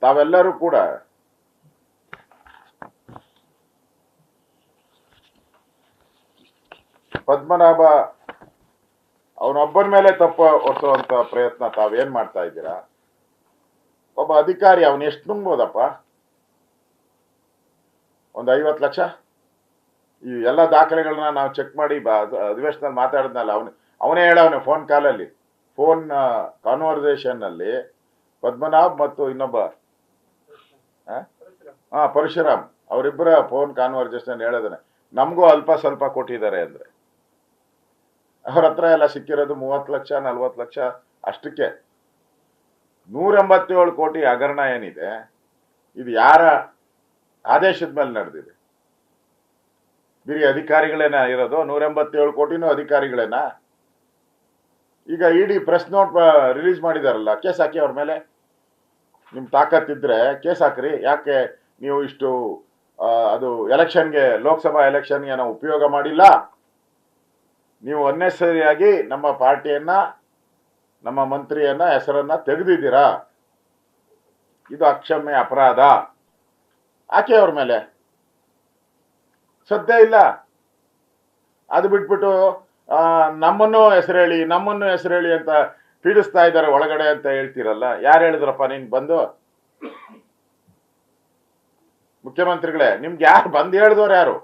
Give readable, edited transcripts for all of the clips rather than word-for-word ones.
ತಾವೆಲ್ಲರೂ ಕೂಡ ಪದ್ಮನಾಭ ಅವನೊಬ್ಬನ ಮೇಲೆ ತಪ್ಪು ಹೊರಿಸುವಂತ ಪ್ರಯತ್ನ ತಾವೇನ್ ಮಾಡ್ತಾ ಇದ್ದೀರಾ? ಒಬ್ಬ ಅಧಿಕಾರಿ ಅವನು ಎಷ್ಟು ನುಂಗ್ಬೋದಪ್ಪ? ಒಂದು 50 ಲಕ್ಷ. ಈ ಎಲ್ಲ ದಾಖಲೆಗಳನ್ನ ನಾವು ಚೆಕ್ ಮಾಡಿ ಅಧಿವೇಶನದಲ್ಲಿ ಮಾತಾಡಿದ್ನಲ್ಲ, ಅವನೇ ಹೇಳವನೆ ಫೋನ್ ಕಾಲಲ್ಲಿ, ಫೋನ್ ಕಾನ್ವರ್ಸೇಷನ್ ಅಲ್ಲಿ ಪದ್ಮನಾಭ್ ಮತ್ತು ಇನ್ನೊಬ್ಬ ಪರಶುರಾಮ್ ಅವರಿಬ್ಬರ ಫೋನ್ ಕಾನ್ವರ್ಸೇಷನ್ ಹೇಳೋದನೆ ನಮಗೂ ಅಲ್ಪ ಸ್ವಲ್ಪ ಕೊಟ್ಟಿದ್ದಾರೆ ಅಂದ್ರೆ. ಅವ್ರ ಹತ್ರ ಎಲ್ಲ ಸಿಕ್ಕಿರೋದು 30 ಲಕ್ಷ 40 ಲಕ್ಷ ಅಷ್ಟಕ್ಕೆ. 187 ಕೋಟಿ ಹಗರಣ ಏನಿದೆ, ಇದು ಯಾರ ಆದೇಶದ ಮೇಲೆ ನಡೆದಿದೆ? ಬಿರಿ ಅಧಿಕಾರಿಗಳೇನ ಇರೋದು? 187 ಕೋಟಿನೂ ಅಧಿಕಾರಿಗಳೇನಾ? ಈಗ ಇಡಿ ಪ್ರೆಸ್ ನೋಟ್ ರಿಲೀಸ್ ಮಾಡಿದಾರಲ್ಲ, ಕೇಸ್ ಹಾಕಿ ಅವ್ರ ಮೇಲೆ. ನಿಮ್ ತಾಕತ್ತಿದ್ರೆ ಕೇಸ್ ಹಾಕ್ರಿ. ಯಾಕೆ ನೀವು ಇಷ್ಟು ಅದು ಎಲೆಕ್ಷನ್ಗೆ, ಲೋಕಸಭಾ ಎಲೆಕ್ಷನ್ಗೆ ನಾವು ಉಪಯೋಗ ಮಾಡಿಲ್ಲ? ನೀವು ಅನ್ನೆಸರಿಯಾಗಿ ನಮ್ಮ ಪಾರ್ಟಿಯನ್ನ, ನಮ್ಮ ಮಂತ್ರಿಯನ್ನ ಹೆಸರನ್ನ ತೆಗೆದಿದ್ದೀರಾ. ಇದು ಅಕ್ಷಮ್ಯ ಅಪರಾಧ. ಹಾಕಿ ಅವ್ರ ಮೇಲೆ. ಸದ್ಯ ಇಲ್ಲ. ಅದು ಬಿಟ್ಬಿಟ್ಟು ನಮ್ಮನ್ನು ಹೆಸರೇಳಿ ಅಂತ ಪೀಡಿಸ್ತಾ ಇದ್ದಾರೆ ಒಳಗಡೆ ಅಂತ ಹೇಳ್ತೀರಲ್ಲ. ಯಾರು ಹೇಳಿದ್ರಪ್ಪ ನೀನ್ ಬಂದು? ಮುಖ್ಯಮಂತ್ರಿಗಳೇ, ನಿಮ್ಗೆ ಯಾರು ಬಂದು ಹೇಳಿದವ್ರು ಯಾರು?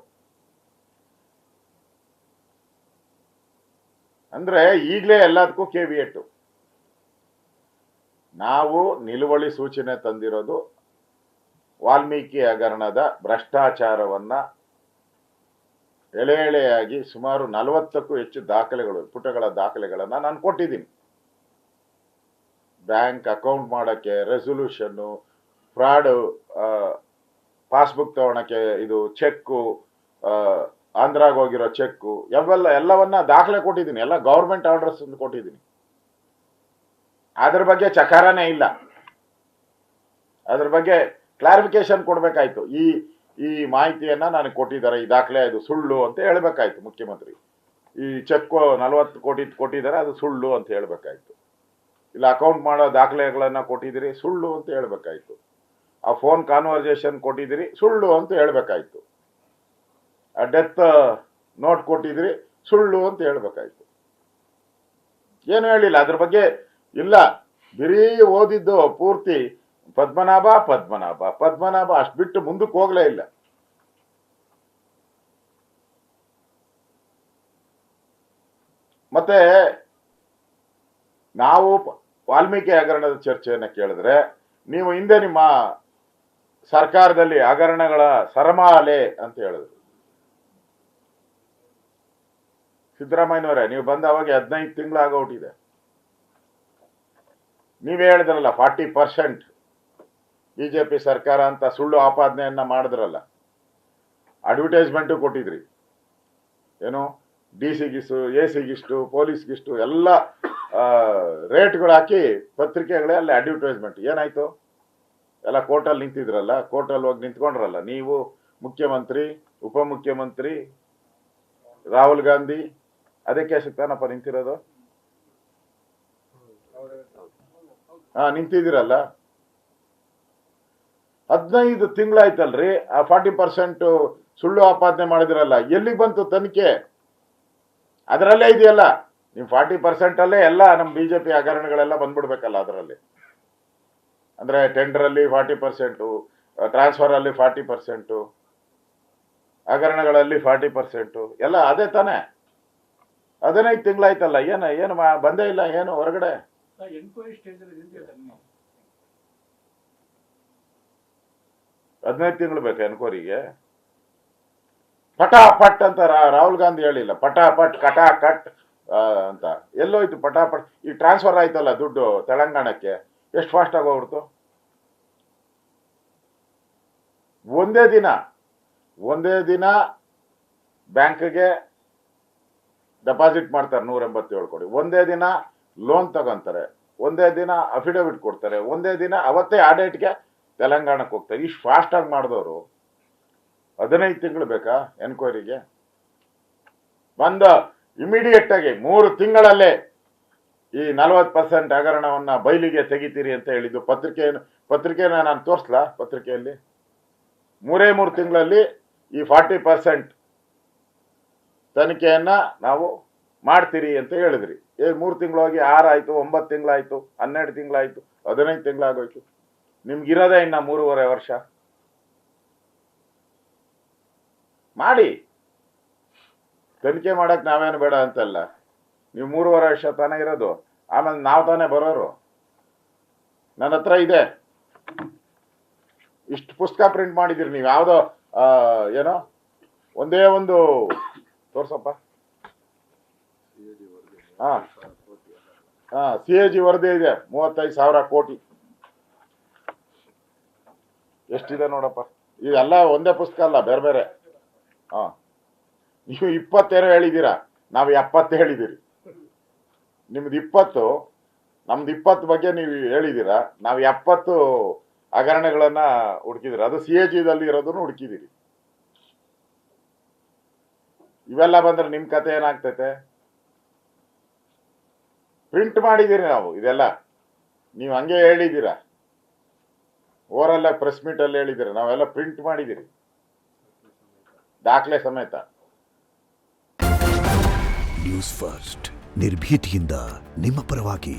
ಅಂದ್ರೆ ಈಗಲೇ ಎಲ್ಲದಕ್ಕೂ ಕೇವಿಯಟ್ಟು. ನಾವು ನಿಲುವಳಿ ಸೂಚನೆ ತಂದಿರೋದು ವಾಲ್ಮೀಕಿ ಹಗರಣದ ಭ್ರಷ್ಟಾಚಾರವನ್ನ ಎಳೆಯಾಗಿ ಸುಮಾರು 40ಕ್ಕೂ ಹೆಚ್ಚು ದಾಖಲೆಗಳು, ಪುಟಗಳ ದಾಖಲೆಗಳನ್ನ ನಾನು ಕೊಟ್ಟಿದ್ದೀನಿ. ಬ್ಯಾಂಕ್ ಅಕೌಂಟ್ ಮಾಡಕ್ಕೆ, ರೆಸೊಲ್ಯೂಷನ್ನು, ಫ್ರಾಡ್, ಪಾಸ್ಬುಕ್ ತಗೊಳಕ್ಕೆ, ಇದು ಚೆಕ್ಕು, ಆಂಧ್ರಾಗ ಹೋಗಿರೋ ಚೆಕ್ಕು, ಎಲ್ಲವನ್ನ ದಾಖಲೆ ಕೊಟ್ಟಿದ್ದೀನಿ. ಎಲ್ಲ ಗೌರ್ಮೆಂಟ್ ಆರ್ಡರ್ಸ್ ಕೊಟ್ಟಿದ್ದೀನಿ. ಅದ್ರ ಬಗ್ಗೆ ಚಕಾರನೇ ಇಲ್ಲ. ಅದ್ರ ಬಗ್ಗೆ ಕ್ಲಾರಿಫಿಕೇಶನ್ ಕೊಡ್ಬೇಕಾಯ್ತು. ಈ ಮಾಹಿತಿಯನ್ನ ನನಗೆ ಕೊಟ್ಟಿದ್ದಾರೆ, ಈ ದಾಖಲೆ ಇದು ಸುಳ್ಳು ಅಂತ ಹೇಳ್ಬೇಕಾಯ್ತು ಮುಖ್ಯಮಂತ್ರಿ. ಈ ಚೆಕ್ 40 ಕೋಟಿ ಕೊಟ್ಟಿದ್ದಾರೆ, ಅದು ಸುಳ್ಳು ಅಂತ ಹೇಳ್ಬೇಕಾಯ್ತು. ಇಲ್ಲ ಅಕೌಂಟ್ ಮಾಡೋ ದಾಖಲೆಗಳನ್ನ ಕೊಟ್ಟಿದ್ದೀರಿ, ಸುಳ್ಳು ಅಂತ ಹೇಳ್ಬೇಕಾಯ್ತು. ಆ ಫೋನ್ ಕಾನ್ವರ್ಸೇಷನ್ ಕೊಟ್ಟಿದ್ದೀರಿ, ಸುಳ್ಳು ಅಂತ ಹೇಳ್ಬೇಕಾಯ್ತು. ಆ ಡೆತ್ ನೋಟ್ ಕೊಟ್ಟಿದ್ರಿ, ಸುಳ್ಳು ಅಂತ ಹೇಳ್ಬೇಕಾಯ್ತು. ಏನು ಹೇಳಿಲ್ಲ ಅದ್ರ ಬಗ್ಗೆ. ಇಲ್ಲ, ಬಿರೀ ಓದಿದ್ದು ಪೂರ್ತಿ ಪದ್ಮನಾಭ ಅಷ್ಟು ಬಿಟ್ಟು ಮುಂದಕ್ಕೆ ಹೋಗ್ಲೇ ಇಲ್ಲ. ಮತ್ತೆ ನಾವು ವಾಲ್ಮೀಕಿ ಹಗರಣದ ಚರ್ಚೆಯನ್ನ ಕೇಳಿದ್ರೆ, ನೀವು ಹಿಂದೆ ನಿಮ್ಮ ಸರ್ಕಾರದಲ್ಲಿ ಹಗರಣಗಳ ಸರಮಾಲೆ ಅಂತ ಹೇಳಿದ್ರು. ಸಿದ್ದರಾಮಯ್ಯನವರೇ, ನೀವು ಬಂದ ಅವಾಗ 15 ತಿಂಗಳು ಆಗೋಟಿದೆ. ನೀವೇ ಹೇಳಿದ್ರಲ್ಲ 40% ಬಿಜೆಪಿ ಸರ್ಕಾರ ಅಂತ ಸುಳ್ಳು ಆಪಾದನೆಯನ್ನ ಮಾಡಿದ್ರಲ್ಲ. ಅಡ್ವರ್ಟೈಸ್ಮೆಂಟು ಕೊಟ್ಟಿದ್ರಿ. ಏನು ಡಿಸಿಗಿಷ್ಟು, ಎಸಿಗಿಷ್ಟು, ಪೊಲೀಸ್ಗಿಷ್ಟು ಎಲ್ಲ ರೇಟ್ಗಳು ಹಾಕಿ ಪತ್ರಿಕೆಗಳಲ್ಲಿ ಅಡ್ವರ್ಟೈಸ್ಮೆಂಟ್. ಏನಾಯ್ತು? ಎಲ್ಲ ಕೋರ್ಟಲ್ಲಿ ನಿಂತಿದ್ರಲ್ಲ, ಕೋರ್ಟಲ್ಲಿ ಹೋಗಿ ನಿಂತ್ಕೊಂಡ್ರಲ್ಲ ನೀವು, ಮುಖ್ಯಮಂತ್ರಿ, ಉಪಮುಖ್ಯಮಂತ್ರಿ, ರಾಹುಲ್ ಗಾಂಧಿ. ಅದಕ್ಕೆ ಸಿಗ್ತಾನಪ್ಪ ನಿಂತಿರೋದು. ನಿಂತಿದ್ದೀರಲ್ಲ. 15 ತಿಂಗಳಾಯ್ತಲ್ರಿ. ಆ 40% ಸುಳ್ಳು ಆಪಾದನೆ ಮಾಡಿದಿರಲ್ಲ, ಎಲ್ಲಿಗೆ ಬಂತು ತನಿಖೆ? ಅದರಲ್ಲೇ ಇದೆಯಲ್ಲ. ನಿಮ್ 40% ಅಲ್ಲೇ ಎಲ್ಲ ನಮ್ಮ ಬಿಜೆಪಿ ಹಗರಣಗಳೆಲ್ಲ ಬಂದ್ಬಿಡ್ಬೇಕಲ್ಲ ಅದರಲ್ಲಿ. ಅಂದ್ರೆ ಟೆಂಡರ್ ಅಲ್ಲಿ 40%, ಟ್ರಾನ್ಸ್ಫರ್ ಅಲ್ಲಿ 40%, ಹಗರಣಗಳಲ್ಲಿ 40%, ಎಲ್ಲ ಅದೇ ತಾನೆ. 15 ತಿಂಗಳಾಯ್ತಲ್ಲ. ಏನು ಬಂದೇ ಇಲ್ಲ ಏನು ಹೊರಗಡೆ? 15 ತಿಂಗಳು ಬೇಕಾ ಎನ್ಕ್ವೈರಿಗೆ? ಪಟಾಪಟ್ ಅಂತ ರಾಹುಲ್ ಗಾಂಧಿ ಹೇಳಿಲ್ಲ, ಪಟಾಪಟ್ ಕಟಾಕಟ್ ಅಂತ. ಎಲ್ಲೋಯ್ತು ಪಟಾಪಟ್? ಈ ಟ್ರಾನ್ಸ್ಫರ್ ಆಯ್ತಲ್ಲ ದುಡ್ಡು ತೆಲಂಗಾಣಕ್ಕೆ, ಎಷ್ಟು ಫಾಸ್ಟ್ ಆಗಿ ಹೋಗ್ಬಿಡ್ತು? ಒಂದೇ ದಿನ ಬ್ಯಾಂಕ್ಗೆ ಡೆಪಾಸಿಟ್ ಮಾಡ್ತಾರೆ 187 ಕೋಟಿ. ಒಂದೇ ದಿನ ಲೋನ್ ತಗೊಂತಾರೆ, ಒಂದೇ ದಿನ ಅಫಿಡವಿಟ್ ಕೊಡ್ತಾರೆ, ಒಂದೇ ದಿನ ಅವತ್ತೇ ಆ ಡೇಟ್ಗೆ ತೆಲಂಗಾಣಕ್ಕೆ ಹೋಗ್ತಾರೆ. ಇಷ್ಟು ಫಾಸ್ಟ್ ಆಗಿ ಮಾಡಿದವರು 15 ತಿಂಗಳು ಬೇಕಾ ಎನ್ಕ್ವೈರಿಗೆ? ಇಮಿಡಿಯೇಟ್ ಆಗಿ 3 ತಿಂಗಳಲ್ಲೇ ಈ 40% ಹಗರಣವನ್ನ ಬಯಲಿಗೆ ತೆಗಿತೀರಿ ಅಂತ ಹೇಳಿದ್ದು ಪತ್ರಿಕೆನ ನಾನು ತೋರಿಸ್ಲಾ? ಪತ್ರಿಕೆಯಲ್ಲಿ 3 ತಿಂಗಳಲ್ಲಿ ಈ 40% ತನಿಖೆಯನ್ನ ನಾವು ಮಾಡ್ತೀರಿ ಅಂತ ಹೇಳಿದ್ರಿ. 3 ತಿಂಗಳೋಗಿ 6 ಆಯ್ತು, 9 ತಿಂಗಳಾಯ್ತು, 12 ತಿಂಗಳಾಯ್ತು, 15 ತಿಂಗಳಾಗೋಯ್ತು. ನಿಮ್ಗಿರೋದೇ ಇನ್ನ 3.5 ವರ್ಷ. ಮಾಡಿ, ತನಿಖೆ ಮಾಡಕ್ ನಾವೇನು ಬೇಡ ಅಂತಲ್ಲ. ನೀವು 3.5 ವರ್ಷ ತಾನೇ ಇರೋದು, ಆಮೇಲೆ ನಾವು ತಾನೇ ಬರೋರು. ನನ್ನ ಹತ್ರ ಇದೆ, ಇಷ್ಟು ಪುಸ್ತಕ ಪ್ರಿಂಟ್ ಮಾಡಿದಿರಿ ನೀವು. ಯಾವುದೋ ಏನೋ ಒಂದೇ ಒಂದು ತೋರ್ಸಪ್ಪ. CAG ವರದಿ ಇದೆ, 35,000 ಕೋಟಿ. ಎಷ್ಟಿದೆ ನೋಡಪ್ಪ. ಇದೆಲ್ಲ ಒಂದೇ ಪುಸ್ತಕ ಅಲ್ಲ, ಬೇರೆ ಬೇರೆ. ನೀವು 20 ಹೇಳಿದ್ದೀರಾ, ನಾವು 70 ಹೇಳಿದ್ದೀರಿ. ನಿಮ್ದು 20, ನಮ್ದು 20 ಬಗ್ಗೆ ನೀವು ಹೇಳಿದ್ದೀರಾ. ನಾವು 70 ಹಗರಣಗಳನ್ನ ಹುಡುಕಿದಿರಿ. ಅದು CAG ದಲ್ಲಿ ಇರೋದನ್ನು ಹುಡುಕಿದಿರಿ. ಇವೆಲ್ಲ ಬಂದ್ರೆ ನಿಮ್ ಕತೆ ಏನಾಗ್ತೈತೆ? ಪ್ರಿಂಟ್ ಮಾಡಿದ್ದೀರಿ ನಾವು ಇದೆಲ್ಲ. ನೀವು ಹಂಗೆ ಹೇಳಿದ್ದೀರಾ, ಓರಲ್ಲ ಪ್ರೆಸ್ ಮೀಟ್ ಅಲ್ಲಿ ಹೇಳಿದ್ದೀರಾ. ನಾವೆಲ್ಲ ಪ್ರಿಂಟ್ ಮಾಡಿದ್ದೀರಿ, ದಾಖಲೆ ಸಮೇತ. ನ್ಯೂಸ್ ಫಸ್ಟ್, ನಿರ್ಭೀತಿಯಿಂದ ನಿಮ್ಮ ಪರವಾಗಿ.